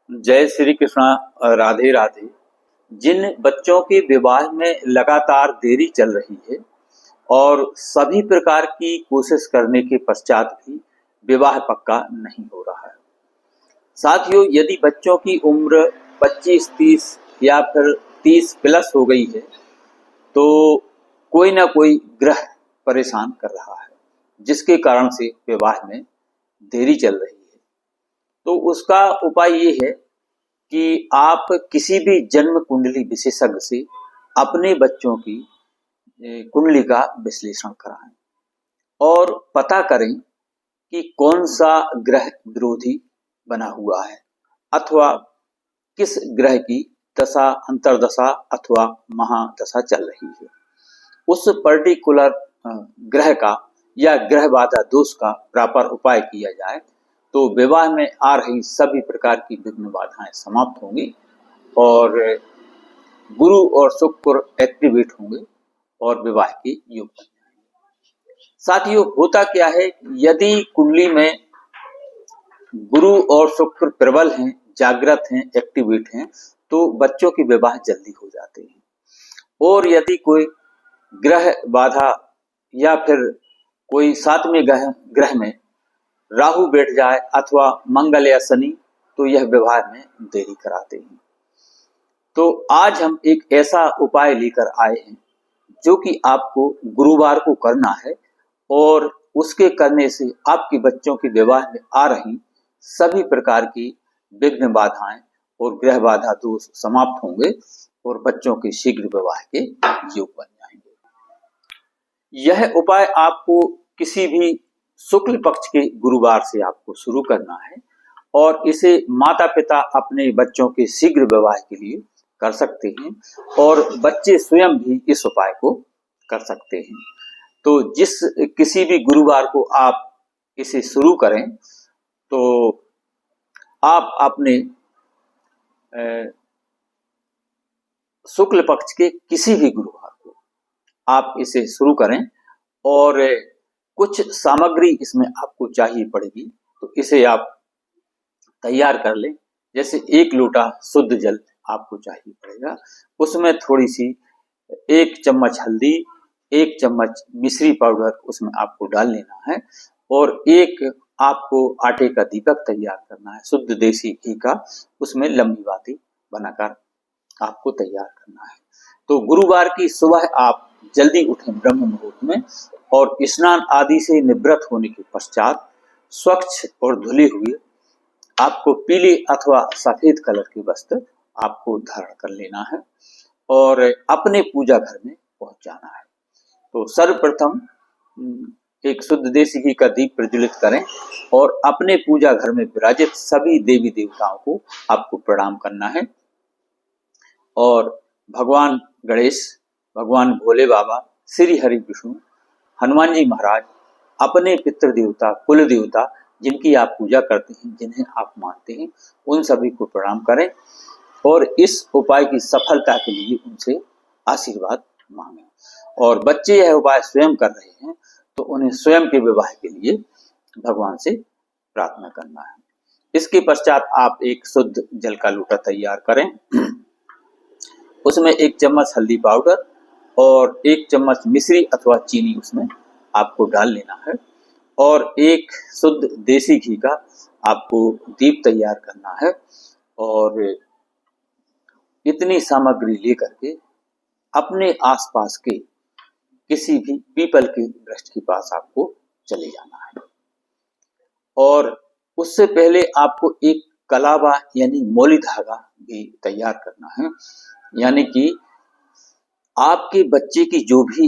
जय श्री कृष्णा। राधे राधे। जिन बच्चों के विवाह में लगातार देरी चल रही है और सभी प्रकार की कोशिश करने के पश्चात भी विवाह पक्का नहीं हो रहा है। साथियों, यदि बच्चों की उम्र 25-30 या फिर 30 प्लस हो गई है तो कोई ना कोई ग्रह परेशान कर रहा है, जिसके कारण से विवाह में देरी चल रही है। तो उसका उपाय ये है कि आप किसी भी जन्म कुंडली विशेषज्ञ से अपने बच्चों की कुंडली का विश्लेषण कराएं और पता करें कि कौन सा ग्रह विरोधी बना हुआ है अथवा किस ग्रह की दशा, अंतरदशा अथवा महादशा चल रही है। उस पर्टिकुलर ग्रह का या ग्रह बाधा दोष का प्रॉपर उपाय किया जाए तो विवाह में आ रही सभी प्रकार की विघ्न बाधाएं समाप्त होंगी और गुरु और शुक्र एक्टिवेट होंगे और विवाह के योग बन जाएंगे। साथियों, होता क्या है, यदि कुंडली में गुरु और शुक्र प्रबल हैं, जागृत हैं, एक्टिवेट हैं, तो बच्चों की विवाह जल्दी हो जाते हैं। और यदि कोई ग्रह बाधा या फिर कोई सातवें ग्रह में राहु बैठ जाए अथवा मंगल या शनि, तो यह विवाह में देरी कराते हैं। तो आज हम एक ऐसा उपाय लेकर आए हैं जो कि आपको गुरुवार को करना है और उसके करने से आपके बच्चों के विवाह में आ रही सभी प्रकार की विघ्न बाधाएं और ग्रह बाधा दोष समाप्त होंगे और बच्चों के शीघ्र विवाह के योग बन जाएंगे। यह उपाय आपको किसी भी शुक्ल पक्ष के गुरुवार से आपको शुरू करना है और इसे माता पिता अपने बच्चों के शीघ्र विवाह के लिए कर सकते हैं और बच्चे स्वयं भी इस उपाय को कर सकते हैं। तो किसी भी गुरुवार को आप इसे शुरू करें तो आप अपने शुक्ल पक्ष के किसी भी गुरुवार को आप इसे शुरू करें और कुछ सामग्री इसमें आपको चाहिए पड़ेगी, तो इसे आप तैयार कर लें। जैसे 1 लोटा शुद्ध जल आपको चाहिए पड़ेगा, उसमें थोड़ी सी 1 चम्मच हल्दी, 1 चम्मच मिश्री पाउडर उसमें आपको डाल लेना है और एक आपको आटे का दीपक तैयार करना है, शुद्ध देसी घी का, उसमें लंबी बाती बनाकर आपको तैयार करना है। तो गुरुवार की सुबह आप जल्दी उठें ब्रह्म मुहूर्त में और स्नान आदि से निवृत्त होने के पश्चात स्वच्छ और धुले हुए आपको पीले अथवा सफेद कलर के वस्त्र आपको धारण कर लेना है और अपने पूजा घर में पहुंच जाना है। तो सर्वप्रथम एक शुद्ध देसी घी का दीप प्रज्वलित करें और अपने पूजा घर में विराजित सभी देवी देवताओं को आपको प्रणाम करना है और भगवान गणेश, भगवान भोले बाबा, श्री हरि विष्णु, हनुमान जी महाराज, अपने पितृ देवता, कुल देवता जिनकी आप पूजा करते हैं, जिन्हें आप मानते हैं, उन सभी को प्रणाम करें और इस उपाय की सफलता के लिए उनसे आशीर्वाद मांगें। और बच्चे यह उपाय स्वयं कर रहे हैं तो उन्हें स्वयं के विवाह के लिए भगवान से प्रार्थना करना है। इसके पश्चात आप एक शुद्ध जल का लोटा तैयार करें, उसमें 1 चम्मच हल्दी पाउडर और 1 चम्मच मिश्री अथवा चीनी उसमें आपको डाल लेना है और एक शुद्ध देसी घी का आपको दीप तैयार करना है और इतनी सामग्री लेकर के अपने आसपास के किसी भी पीपल के वृक्ष के पास आपको चले जाना है और उससे पहले आपको एक कलावा यानी मौली धागा भी तैयार करना है। यानी कि आपके बच्चे की जो भी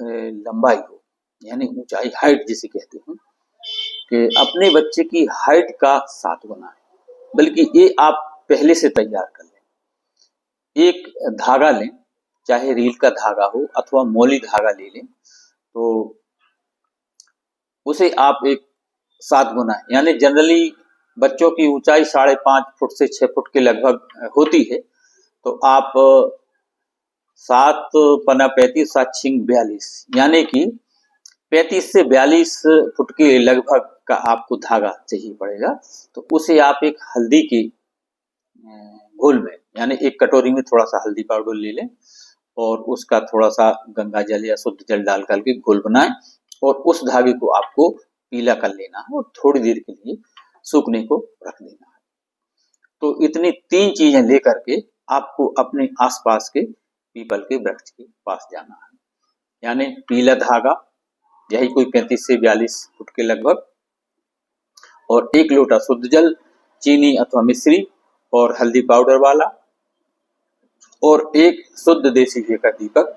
लंबाई हो, यानी ऊंचाई, हाइट जिसे कहते हैं, कि अपने बच्चे की हाइट का 7 गुना है, बल्कि ये आप पहले से तैयार कर लें। एक धागा लें, चाहे रील का धागा हो अथवा मौली धागा ले लें, तो उसे आप एक 7 गुना, यानी जनरली बच्चों की ऊंचाई 5.5 फुट से 6 फुट के लगभग होती है, तो आप 7 पना 35, 7 छिंग 42, यानी कि 35 से 42 फुट के लगभग का आपको धागा चाहिए पड़ेगा। तो उसे आप एक हल्दी की घोल में, यानी एक कटोरी में थोड़ा सा हल्दी पाउडर ले लें और उसका थोड़ा सा गंगा जल या शुद्ध जल डाल करके घोल बनाएं और उस धागे को आपको पीला कर लेना है और थोड़ी देर के लिए सूखने को रख देना है। तो इतनी 3 चीजें लेकर के आपको अपने आसपास के पीपल के वृक्ष के पास जाना है, यानी पीला धागा, यही कोई 35 से 42 फुट के लगभग, और 1 लोटा शुद्ध जल, चीनी अथवा मिश्री और हल्दी पाउडर वाला, और एक शुद्ध देसी घी का दीपक,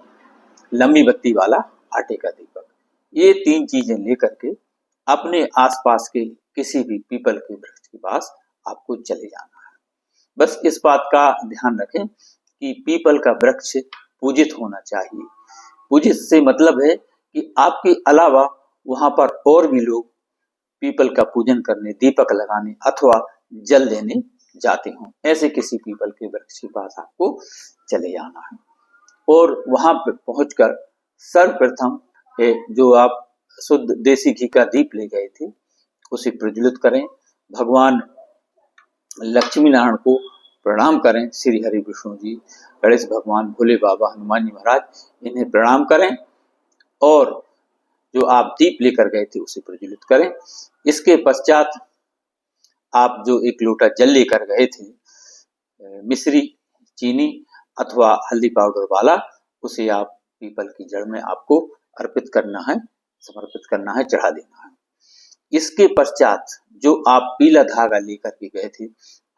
लंबी बत्ती वाला आटे का दीपक। ये 3 चीजें लेकर के अपने आसपास के किसी भी पीपल के वृक्ष के पास आपको चले जाना है। बस इस बात का ध्यान रखें कि पीपल का वृक्ष पूजित होना चाहिए। पूजित से मतलब है कि आपके अलावा वहां पर और भी लोग पीपल का पूजन करने, दीपक लगाने अथवा जल देने जाते हों, ऐसे किसी पीपल के वृक्ष के पास आपको चले जाना है। और वहां पर पहुंचकर सर्वप्रथम जो आप शुद्ध देसी घी का दीप ले गए थे उसे प्रज्वलित करें, भगवान लक्ष्मी नारायण को प्रणाम करें, श्री हरि विष्णु जी, गणेश भगवान, भोले बाबा, हनुमान जी महाराज, इन्हें प्रणाम करें और जो आप दीप लेकर गए थे उसे प्रज्वलित करें। इसके पश्चात आप जो 1 लोटा जल लेकर गए थे, मिश्री, चीनी अथवा हल्दी पाउडर वाला, उसे आप पीपल की जड़ में आपको अर्पित करना है, समर्पित करना है, चढ़ा देना है। इसके पश्चात जो आप पीला धागा लेकर के गए थे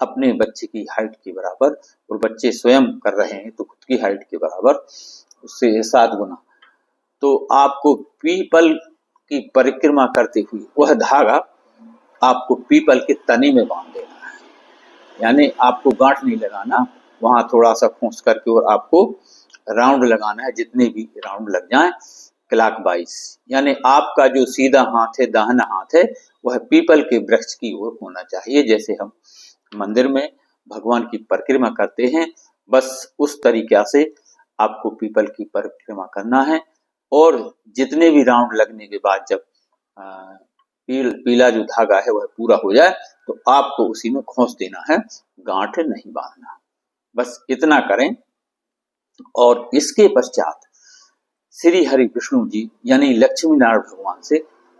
अपने बच्चे की हाइट के बराबर, और बच्चे स्वयं कर रहे हैं तो खुद की हाइट के बराबर, उससे 7 गुना, तो आपको पीपल की परिक्रमा करते हुए वह धागा आपको पीपल के तने में बांध देना है, यानी आपको गांठ नहीं लगाना, वहां थोड़ा सा खोस करके और आपको राउंड लगाना है, जितने भी राउंड लग जाएं क्लॉकवाइज, यानी आपका जो सीधा हाथ है, दाहिना हाथ है, वह पीपल के वृक्ष की ओर होना चाहिए। जैसे हम मंदिर में भगवान की परिक्रमा करते हैं, बस उस तरीके से आपको पीपल की परिक्रमा करना है। और जितने भी राउंड लगने के बाद जब पीला जो धागा है वह पूरा हो जाए तो आपको उसी में खोस देना है, गांठ नहीं बांधना। बस इतना करें और इसके पश्चात श्री हरि विष्णु जी यानी लक्ष्मी नारायण भगवान से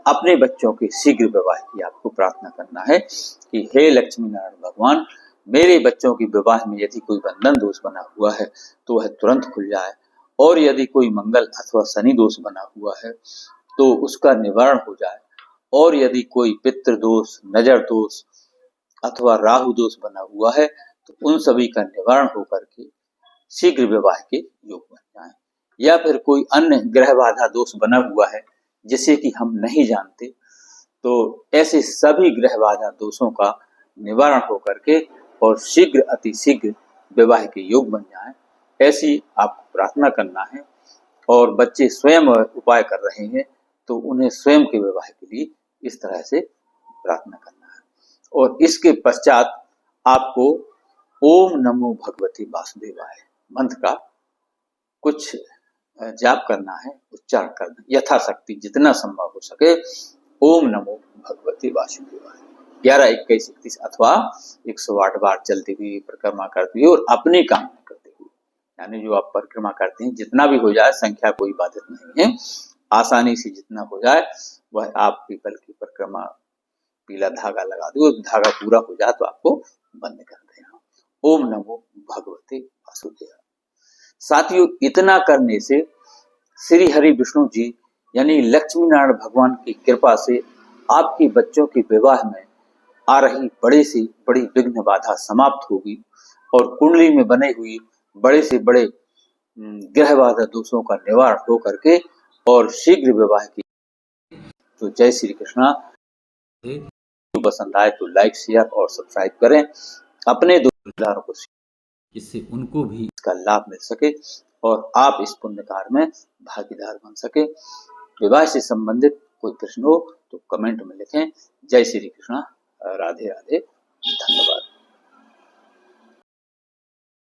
अपने बच्चों के शीघ्र विवाह की आपको प्रार्थना करना है कि हे लक्ष्मी नारायण भगवान, मेरे बच्चों के विवाह में यदि कोई बंधन दोष बना हुआ है तो वह तुरंत खुल जाए, और यदि कोई मंगल अथवा शनि दोष बना हुआ है तो उसका निवारण हो जाए, और यदि कोई पितृ दोष, नजर दोष अथवा राहु दोष बना हुआ है तो उन सभी का निवारण होकर के शीघ्र विवाह के योग बन जाए, या फिर कोई अन्य ग्रह बाधा दोष बना हुआ है जिसे कि हम नहीं जानते, तो ऐसे सभी ग्रह बाधा दोषों का निवारण होकर के और शीघ्र अति शीघ्र विवाह के योग बन जाए, ऐसी आपको प्रार्थना करना है। और बच्चे स्वयं उपाय कर रहे हैं तो उन्हें स्वयं के विवाह के लिए इस तरह से प्रार्थना करना है। और इसके पश्चात आपको ओम नमो भगवते वासुदेवाय मंत्र का कुछ जाप करना है, उच्चारण करना, यथाशक्ति जितना संभव हो सके, ओम नमो भगवते वासुदेवाय 11, 21, 31 अथवा 108 बार चलते हुए, परिक्रमा करते हुए और अपने काम में करते हुए, यानी जो आप परिक्रमा करते हैं जितना भी हो जाए, संख्या कोई बाधित नहीं है, आसानी से जितना हो जाए वह आप पीपल की परिक्रमा पीला धागा लगा दो, धागा पूरा हो जाए तो आपको बंद कर देना। ओम नमो भगवते वासुदेवाय। साथियों, इतना करने से श्री हरि विष्णु जी यानी लक्ष्मी नारायण भगवान की कृपा से आपके बच्चों के विवाह में आ रही बड़े से बड़ी विघ्न बाधा समाप्त होगी और कुंडली में बने हुई बड़े से बड़े ग्रह बाधा दोषों का निवारण हो करके और शीघ्र विवाह की। तो जय श्री कृष्णा। पसंद आए तो लाइक, शेयर और सब्सक्राइब करें अपने दोस्तों को, जिससे उनको भी इसका लाभ मिल सके और आप इस पुण्य कार्य में भागीदार बन सके। विवाह से संबंधित कोई प्रश्न हो तो कमेंट में लिखें। जय श्री कृष्णा। राधे राधे। धन्यवाद।